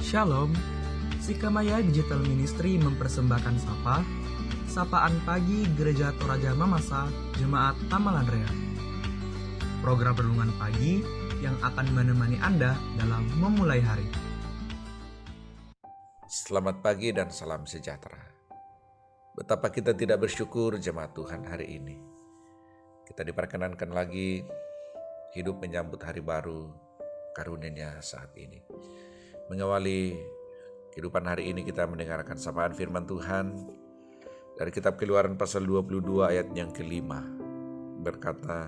Shalom, Sikamaya Digital Ministry mempersembahkan Sapaan Pagi Gereja Toraja Mamasa, Jemaat Tamalandrea. Program renungan pagi yang akan menemani Anda dalam memulai hari. Selamat pagi dan salam sejahtera. Betapa kita tidak bersyukur jemaat Tuhan hari ini. Kita diperkenankan lagi hidup menyambut hari baru karunia-Nya saat ini. Mengawali kehidupan hari ini kita mendengarkan sapaan firman Tuhan dari kitab Keluaran pasal 22 ayat yang kelima. Berkata,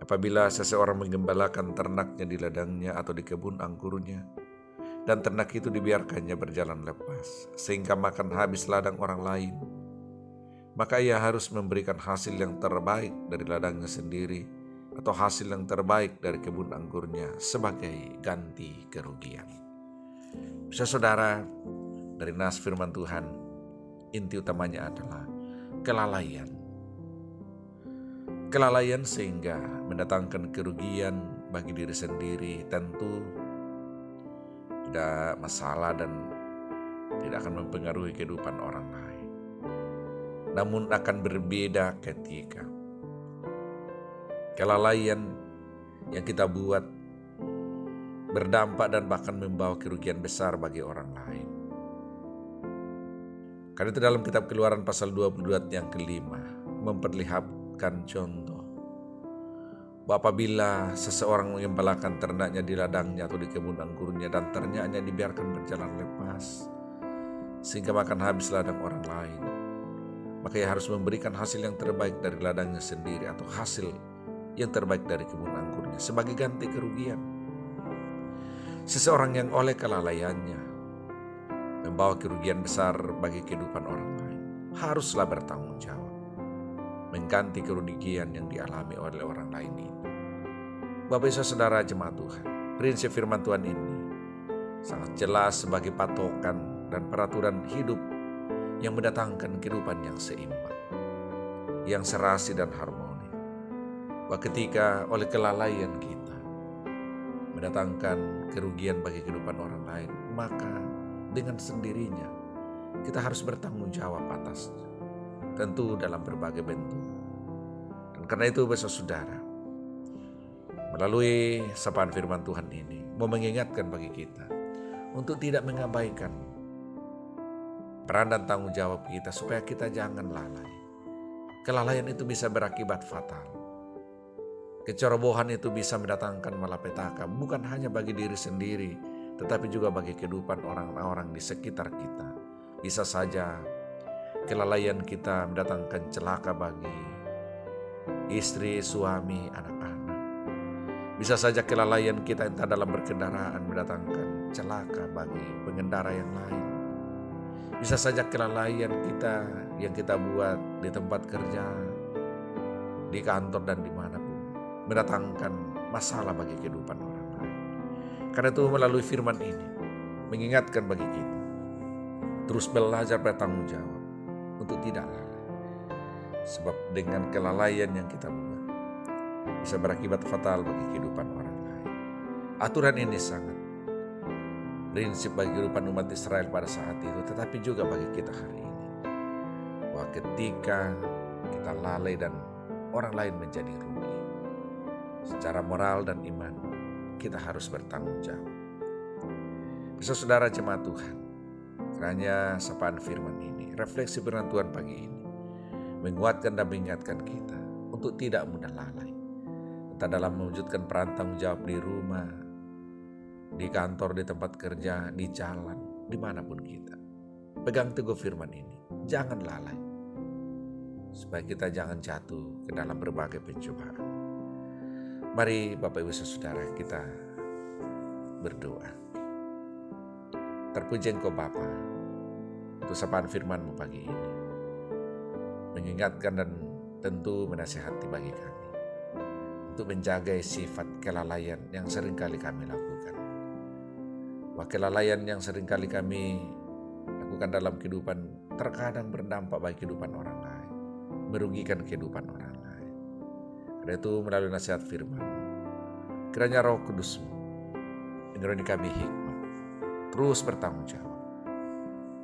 apabila seseorang menggembalakan ternaknya di ladangnya atau di kebun anggurnya, dan ternak itu dibiarkannya berjalan lepas, sehingga makan habis ladang orang lain, maka ia harus memberikan hasil yang terbaik dari ladangnya sendiri, atau hasil yang terbaik dari kebun anggurnya sebagai ganti kerugian. Saudara, dari nas firman Tuhan, inti utamanya adalah kelalaian. Kelalaian sehingga mendatangkan kerugian bagi diri sendiri tentu tidak masalah dan tidak akan mempengaruhi kehidupan orang lain. Namun akan berbeda ketika kelalaian yang kita buat berdampak dan bahkan membawa kerugian besar bagi orang lain. Karena itu dalam kitab Keluaran pasal 22 yang kelima memperlihatkan contoh bahwa apabila seseorang mengembalakan ternaknya di ladangnya atau di kebun anggurnya dan ternaknya dibiarkan berjalan lepas sehingga makan habis ladang orang lain, maka ia harus memberikan hasil yang terbaik dari ladangnya sendiri atau hasil yang terbaik dari kebun anggurnya sebagai ganti kerugian. Seseorang yang oleh kelalaiannya membawa kerugian besar bagi kehidupan orang lain haruslah bertanggung jawab mengganti kerugian yang dialami oleh orang lain itu. Bapak Ibu Saudara jemaat Tuhan, prinsip firman Tuhan ini sangat jelas sebagai patokan dan peraturan hidup yang mendatangkan kehidupan yang seimbang, yang serasi dan harmoni. Bahwa ketika oleh kelalaian kita mendatangkan kerugian bagi kehidupan orang lain, maka dengan sendirinya kita harus bertanggung jawab atasnya, tentu dalam berbagai bentuk. Dan karena itu saudara, melalui sapaan firman Tuhan ini mau mengingatkan bagi kita untuk tidak mengabaikan peran dan tanggung jawab kita supaya kita jangan lalai. Kelalaian itu bisa berakibat fatal. Kecerobohan itu bisa mendatangkan malapetaka bukan hanya bagi diri sendiri, tetapi juga bagi kehidupan orang-orang di sekitar kita. Bisa saja kelalaian kita mendatangkan celaka bagi istri, suami, anak-anak. Bisa saja kelalaian kita entah dalam berkendaraan mendatangkan celaka bagi pengendara yang lain. Bisa saja kelalaian kita yang kita buat di tempat kerja, di kantor dan dimanapun mendatangkan masalah bagi kehidupan orang lain. Karena itu melalui firman ini mengingatkan bagi kita terus belajar bertanggung jawab untuk tidak lalai. Sebab dengan kelalaian yang kita buat bisa berakibat fatal bagi kehidupan orang lain. Aturan ini sangat prinsip bagi kehidupan umat Israel pada saat itu, tetapi juga bagi kita hari ini. Bahwa ketika kita lalai dan orang lain menjadi rugi, secara moral dan iman kita harus bertanggung jawab. Saudara jemaat Tuhan, kiranya sapaan firman ini, refleksi firman Tuhan pagi ini menguatkan dan mengingatkan kita untuk tidak mudah lalai, entah dalam mewujudkan peran tanggung jawab di rumah, di kantor, di tempat kerja, di jalan, dimanapun kita. Pegang teguh firman ini, jangan lalai, supaya kita jangan jatuh ke dalam berbagai pencobaan. Mari Bapak Ibu Saudara kita berdoa. Terpuji Engkau Bapa untuk sapaan firman-Mu pagi ini, mengingatkan dan tentu menasihati bagi kami untuk menjaga sifat kelalaian yang seringkali kami lakukan. Bahwa kelalaian yang seringkali kami lakukan dalam kehidupan terkadang berdampak bagi kehidupan orang lain, merugikan kehidupan orang lain. Karena itu melalui nasihat firman, kiranya Roh Kudus-Mu menuruni kami hikmat, terus bertanggung jawab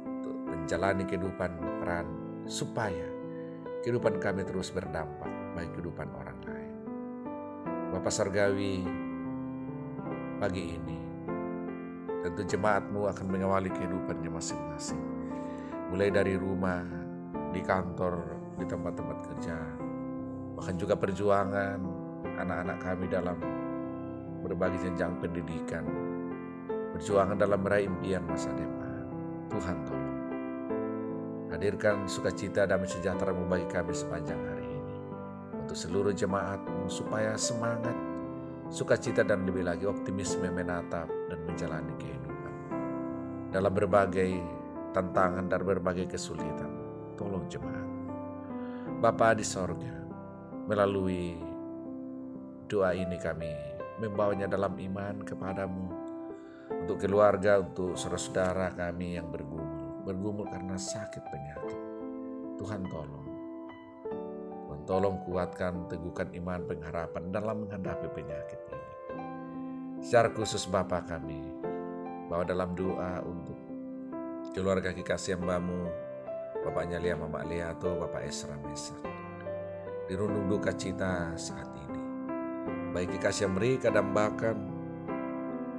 untuk menjalani kehidupan peran supaya kehidupan kami terus berdampak bagi kehidupan orang lain. Bapa Surgawi, pagi ini tentu jemaat-Mu akan mengawali kehidupannya masing-masing. Mulai dari rumah, di kantor, di tempat-tempat kerja, bahkan juga perjuangan anak-anak kami dalam berbagai jenjang pendidikan, perjuangan dalam meraih impian masa depan. Tuhan tolong hadirkan sukacita damai sejahtera-Mu bagi kami sepanjang hari ini. Untuk seluruh jemaat-Mu supaya semangat, sukacita dan lebih lagi optimisme menatap dan menjalani kehidupan dalam berbagai tantangan dan berbagai kesulitan. Tolong jemaat Bapa di sorga, melalui doa ini kami membawanya dalam iman kepadamu, untuk keluarga, untuk saudara-saudara kami yang bergumul karena sakit penyakit. Tuhan tolong kuatkan, teguhkan iman pengharapan dalam menghadapi penyakit ini. Secara khusus Bapa kami bawa dalam doa untuk keluarga kekasih hamba-Mu, Bapaknya Lia, Mama Lia, atau Bapak Esra Mesak. Dirundung duka cita saat ini. Baik kekasih yang mereka dambakan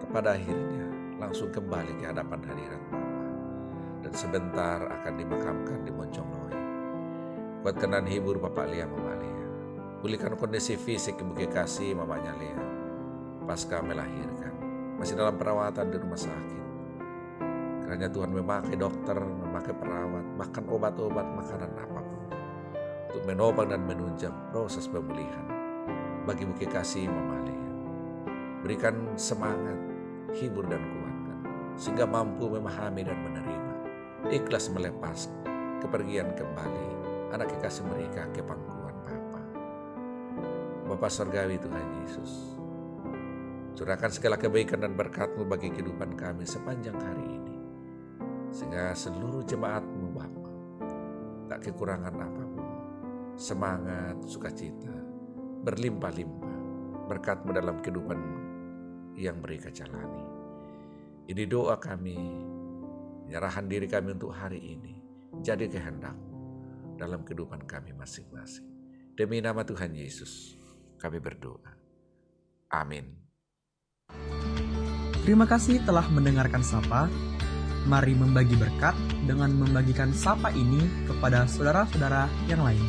kepada akhirnya langsung kembali ke hadapan hadirat Bapa. Dan sebentar akan dimakamkan di Moncongloe. Kuatkan dan hibur Bapak Lia, Mama Lia. Pulihkan kondisi fisik Ibu kekasih Mamanya Lia pasca melahirkan. Masih dalam perawatan di rumah sakit. Kiranya Tuhan memakai dokter, memakai perawat, bahkan obat-obat, makanan apapun untuk menopang dan menunjang proses pemulihan bagi Ibu kekasih Mama Lia. Berikan semangat, hibur dan kuatkan, sehingga mampu memahami dan menerima, ikhlas melepas kepergian kembali anak kekasih mereka ke pangkuan Bapa. Bapa Surgawi Tuhan Yesus, curahkan segala kebaikan dan berkat-Mu bagi kehidupan kami sepanjang hari ini, sehingga seluruh jemaat-Mu Bapa tak kekurangan apapun, semangat, sukacita, berlimpah-limpah berkat-Mu dalam kehidupan yang mereka jalani. Ini doa kami, menyerahkan diri kami untuk hari ini, jadi kehendak-Mu dalam kehidupan kami masing-masing. Demi nama Tuhan Yesus kami berdoa. Amin. Terima kasih telah mendengarkan Sapa. Mari membagi berkat dengan membagikan Sapa ini kepada saudara-saudara yang lain.